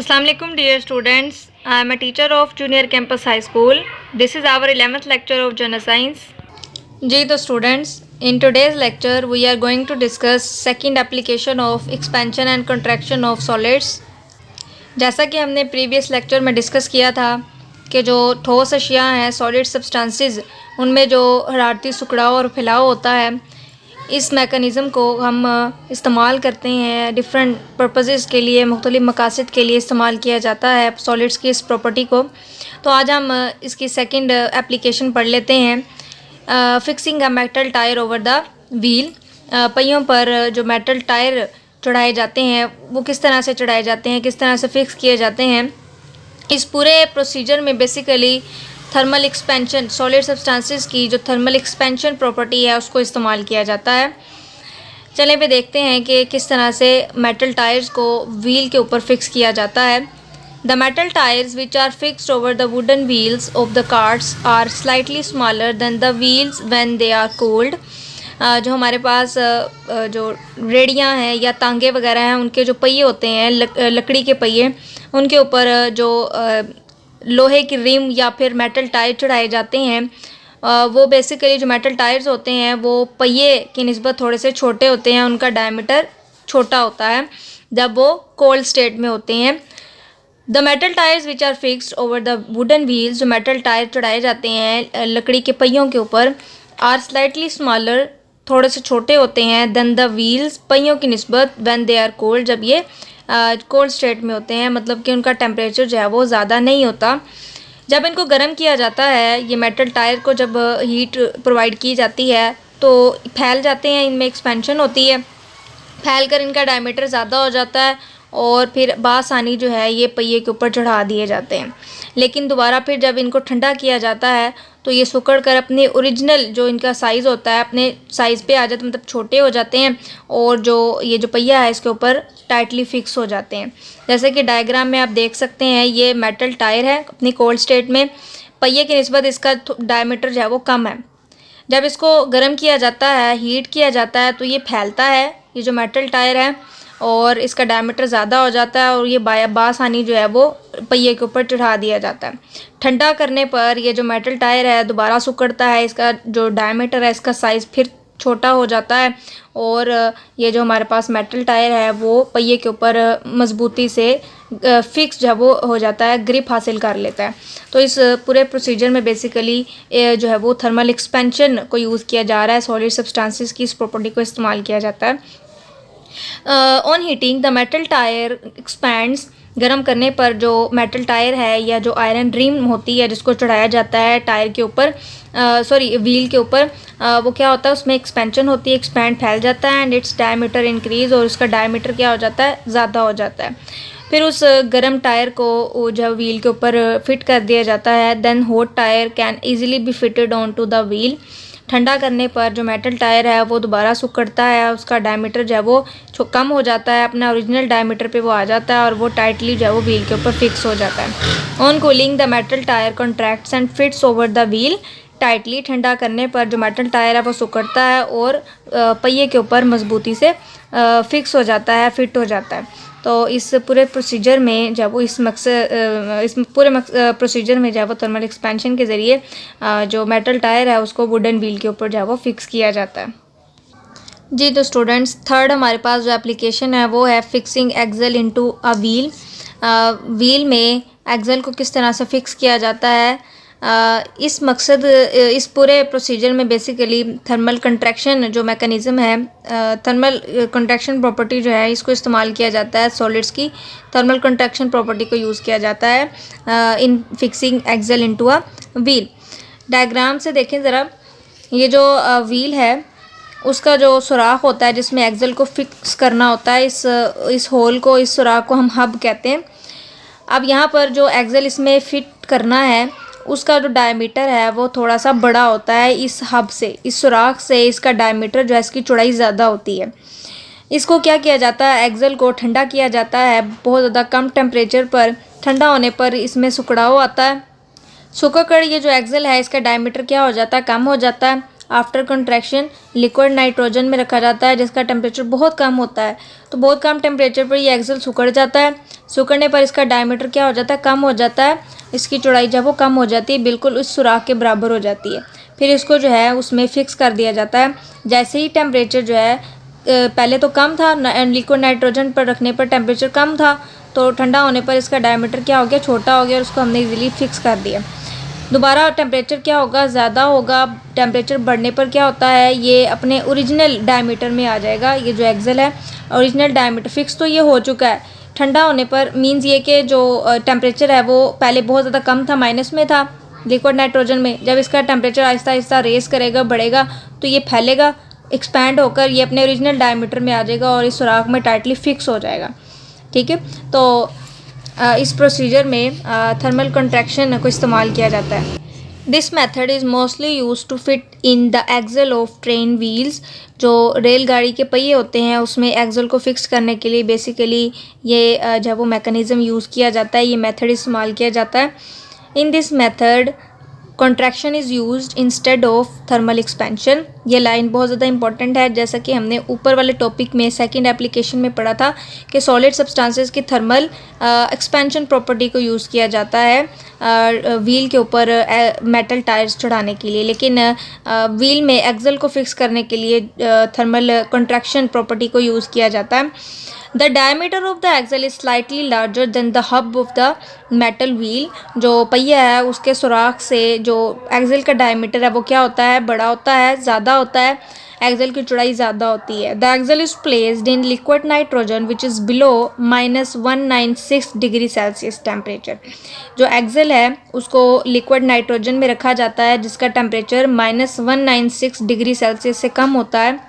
Assalamu alaikum dear students. I am a teacher of Junior Campus High School. This is our 11th lecture of General Science. जी तो students, in today's lecture we are going to discuss second application of expansion and contraction of solids. जैसा कि हमने previous lecture में discuss किया था कि जो ठोस अशिया हैं solid substances उनमें जो हरारती सुखड़ाव और फैलाव होता है, इस मेकनिज़म को हम इस्तेमाल करते हैं डिफरेंट पर्पसेस के लिए, मुख्तलिफ मकासद के लिए इस्तेमाल किया जाता है सॉलिड्स की इस प्रॉपर्टी को। तो आज हम इसकी सेकंड एप्लीकेशन पढ़ लेते हैं। Fixing a metal tyre over the wheel. पहियों पर जो मेटल टायर चढ़ाए जाते हैं वो किस तरह से चढ़ाए जाते हैं, किस तरह से फिक्स किए जाते हैं। इस पूरे प्रोसीजर में basically thermal expansion, solid substances की जो थर्मल एक्सपेंशन प्रॉपर्टी है उसको इस्तेमाल किया जाता है। चलें पे देखते हैं कि किस तरह से मेटल टायर्स को व्हील के ऊपर फिक्स किया जाता है। The metal tyres which are fixed over the wooden wheels of the carts are slightly smaller than the wheels when they are cold. जो हमारे पास जो रेडियाँ हैं या तांगे वगैरह हैं, उनके जो पहिए होते हैं, लकड़ी के पहिए, उनके ऊपर जो लोहे की रिम या फिर मेटल टायर चढ़ाए जाते हैं। वो बेसिकली जो मेटल टायर्स होते हैं वो पहिए की निस्बत थोड़े से छोटे होते हैं, उनका डायमीटर छोटा होता है जब वो कोल्ड स्टेट में होते हैं। The metal tyres which are fixed over the wooden wheels, जो मेटल टायर चढ़ाए जाते हैं लकड़ी के पहियों के ऊपर, आर स्लाइटली स्मॉलर, थोड़े से छोटे होते हैं, देन द व्हील्स, पहियों की निस्बत, व्हेन दे आर कोल्ड, जब ये कोल्ड स्टेट में होते हैं, मतलब कि उनका टेम्परेचर जो है वो ज़्यादा नहीं होता। जब इनको गर्म किया जाता है, ये मेटल टायर को जब हीट प्रोवाइड की जाती है तो फैल जाते हैं, इनमें एक्सपेंशन होती है, फैल कर इनका डायमीटर ज़्यादा हो जाता है और फिर बासानी जो है ये पहिए के ऊपर चढ़ा दिए जाते हैं। लेकिन दोबारा फिर जब इनको ठंडा किया जाता है तो ये सुकड़ कर अपने ओरिजिनल जो इनका साइज़ होता है अपने साइज़ पे आ जाते, मतलब छोटे हो जाते हैं और जो ये जो पहिया है इसके ऊपर टाइटली फिक्स हो जाते हैं। जैसे कि डायग्राम में आप देख सकते हैं, ये मेटल टायर है अपनी कोल्ड स्टेट में, पहिए की निस्बत इसका डायमीटर जो है वो कम है। जब इसको गर्म किया जाता है, हीट किया जाता है, तो ये फैलता है, ये जो मेटल टायर है, और इसका डायमीटर ज़्यादा हो जाता है और ये बासानी जो है वो पहिए के ऊपर चढ़ा दिया जाता है। ठंडा करने पर ये जो मेटल टायर है दोबारा सिकुड़ता है, इसका जो डायमीटर है, इसका साइज़ फिर छोटा हो जाता है और ये जो हमारे पास मेटल टायर है वो पहिए के ऊपर मजबूती से फिक्स जो है वो हो जाता है, ग्रिप हासिल कर लेता है। तो इस पूरे प्रोसीजर में बेसिकली जो है वो थर्मल एक्सपेंशन को यूज़ किया जा रहा है, सॉलिड सब्सटेंसेस की इस प्रॉपर्टी को इस्तेमाल किया जाता है। On heating the metal tyre expands, गर्म करने पर जो मेटल टायर है या जो आयरन रिम होती है जिसको चढ़ाया जाता है टायर के ऊपर, व्हील के ऊपर, वो क्या होता है, उसमें एक्सपेंशन होती है, एक्सपैंड फैल जाता है एंड इट्स डायमीटर इंक्रीज़, और उसका डायमीटर क्या हो जाता है, ज़्यादा हो जाता है। फिर उस गर्म टायर को जो व्हील के ऊपर फिट कर दिया जाता है। Then hot tyre can easily be fitted on to the wheel. ठंडा करने पर जो मेटल टायर है वो दोबारा सिकुड़ता है, उसका डायमीटर जो है वो कम हो जाता है, अपना ओरिजिनल डायमीटर पे वो आ जाता है और वो टाइटली जो है वो व्हील के ऊपर फिक्स हो जाता है। On cooling the metal tyre contracts and fits over the wheel tightly. ठंडा करने पर जो मेटल टायर है वो सिकुड़ता है और पहिए के ऊपर मजबूती से फिक्स हो जाता है, फिट हो जाता है। तो इस पूरे प्रोसीजर में जब वो इस पूरे प्रोसीजर में जब वो थर्मल एक्सपेंशन के ज़रिए जो मेटल टायर है उसको वुडन व्हील के ऊपर जो वो फिक्स किया जाता है। जी तो स्टूडेंट्स, थर्ड हमारे पास जो एप्लीकेशन है वो है fixing axle into a wheel. Wheel में एक्सल को किस तरह से फिक्स किया जाता है, इस पूरे प्रोसीजर में बेसिकली थर्मल कंट्रैक्शन जो मैकेनिज़्म है, थर्मल कंट्रैक्शन प्रॉपर्टी जो है इसको इस्तेमाल किया जाता है। सॉलिड्स की थर्मल कंट्रैक्शन प्रॉपर्टी को यूज़ किया जाता है in fixing axle into a wheel. Diagram से देखें ज़रा, ये जो व्हील है उसका जो सुराख होता है जिसमें एक्सल को फिक्स करना होता है, इस होल को, इस सुराख को हम हब कहते हैं। अब यहाँ पर जो एक्सल इसमें फिट करना है उसका जो डायमीटर है वो थोड़ा सा बड़ा होता है इस हब से, इस सुराख से इसका डायमीटर जो है इसकी चौड़ाई ज़्यादा होती है। इसको क्या किया जाता है, एक्सल को ठंडा किया जाता है बहुत ज़्यादा कम टेम्परेचर पर। ठंडा होने पर इसमें सिकुड़ाव आता है, सूखा कर ये जो एक्सल है इसका डायमीटर क्या हो जाता है, कम हो जाता है आफ्टर कंट्रैक्शन लिक्विड नाइट्रोजन में रखा जाता है जिसका टेम्परेचर बहुत कम होता है। तो बहुत कम टेम्परेचर पर ये एक्सेल सिकुड़ जाता है। सिकुड़ने पर इसका डायमीटर क्या हो जाता है, कम हो जाता है। इसकी चौड़ाई जब वो कम हो जाती है बिल्कुल उस सुराख के बराबर हो जाती है। फिर इसको जो है उसमें फ़िक्स कर दिया जाता है। जैसे ही टेम्परेचर जो है पहले तो कम था, लिक्विड नाइट्रोजन पर रखने पर टेम्परेचर कम था, तो ठंडा होने पर इसका डायमीटर क्या हो गया, छोटा हो गया और उसको हमने इजीली फिक्स कर दिया। दोबारा टेम्परेचर क्या होगा, ज़्यादा होगा। टेम्परेचर बढ़ने पर क्या होता है, ये अपने ओरिजिनल डायमीटर में आ जाएगा। ये जो एक्सेल है ओरिजिनल डायमीटर फिक्स तो ये हो चुका है। ठंडा होने पर मीन्स ये कि जो टेम्परेचर है वो पहले बहुत ज़्यादा कम था, माइनस में था लिक्विड नाइट्रोजन में। जब इसका टेम्परेचर आहिस्ता आहिस्ता रेस करेगा, बढ़ेगा, तो ये फैलेगा, एक्सपैंड होकर ये अपने ओरिजिनल डायमीटर में आ जाएगा और इस सुराख में टाइटली फिक्स हो जाएगा। ठीक है, तो इस प्रोसीजर में थर्मल कंट्रैक्शन को इस्तेमाल किया जाता है। This method is mostly use to fit in the axle of train wheels. जो रेलगाड़ी के पहिए होते हैं उसमें एक्सेल को फिक्स करने के लिए बेसिकली ये जब वो मैकेनिज़्म यूज़ किया जाता है, ये मेथड इस्तेमाल किया जाता है। In this method contraction is used instead of thermal expansion. ये लाइन बहुत ज़्यादा इंपॉर्टेंट है, जैसा कि हमने ऊपर वाले टॉपिक में सेकंड एप्लीकेशन में पढ़ा था कि सॉलिड सब्सटेंसेस की थर्मल एक्सपेंशन प्रॉपर्टी को यूज़ किया जाता है व्हील के ऊपर मेटल टायर्स चढ़ाने के लिए, लेकिन व्हील में एक्सेल को फिक्स करने के लिए थर्मल कॉन्ट्रैक्शन प्रॉपर्टी को यूज़ किया जाता है। The diameter of the axle is slightly larger than the hub of the metal wheel. जो पहिया है उसके सुराख से जो एक्सेल का डायमीटर है वो क्या होता है, बड़ा होता है, ज़्यादा होता है। एक्सेल की चौड़ाई ज़्यादा होती है। The axle is placed in liquid nitrogen which is below -196 degree Celsius temperature. जो एक्सेल है उसको लिक्विड नाइट्रोजन में रखा जाता है जिसका टेम्परेचर -196 डिग्री सेल्सियस से कम होता है।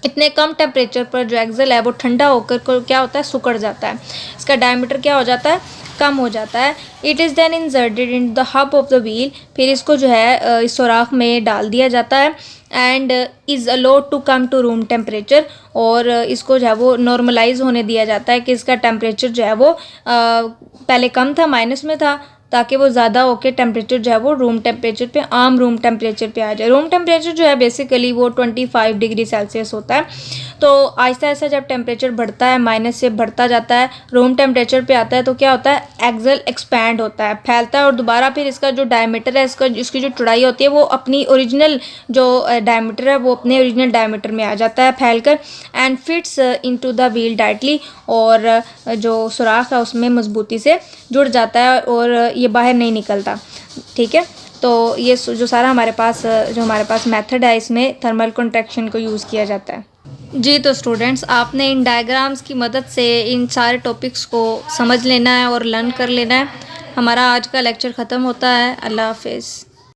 इतने कम टेम्परेचर पर जो एक्सेल है वो ठंडा होकर को क्या होता है, सिकुड़ जाता है। इसका डायमीटर क्या हो जाता है, कम हो जाता है। It is then inserted in the hub of the wheel. फिर इसको जो है इस सुराख में डाल दिया जाता है and is allowed to come to room temperature. और इसको जो है वो नॉर्मलाइज होने दिया जाता है कि इसका टेम्परेचर जो है वो पहले कम था, माइनस में था, ताकि वो ज़्यादा होकर टेम्परेचर जो है वो रूम टेम्परेचर पे, आम रूम टेम्परेचर पे आ जाए। रूम टेम्परेचर जो है बेसिकली वो 25 डिग्री सेल्सियस होता है। तो आहिस्ता आहिस्ता जब टेम्परेचर बढ़ता है, माइनस से बढ़ता जाता है, रूम टेम्परेचर पे आता है, तो क्या होता है, एक्सेल एक्सपैंड होता है, फैलता है और दोबारा फिर इसका जो डायमीटर है, इसकी जो चौड़ाई होती है वो अपनी ओरिजिनल जो डायमीटर है वो अपने ओरिजिनल डायमीटर में आ जाता है फैल कर and fits into the wheel tightly. और जो सुराख है उसमें मजबूती से जुड़ जाता है और ये बाहर नहीं निकलता। ठीक है, तो ये जो सारा हमारे पास मेथड है इसमें थर्मल कंट्रैक्शन को यूज़ किया जाता है। जी, तो स्टूडेंट्स आपने इन डायग्राम्स की मदद से इन सारे टॉपिक्स को समझ लेना है और लर्न कर लेना है। हमारा आज का लेक्चर ख़त्म होता है। अल्लाह हाफिज़।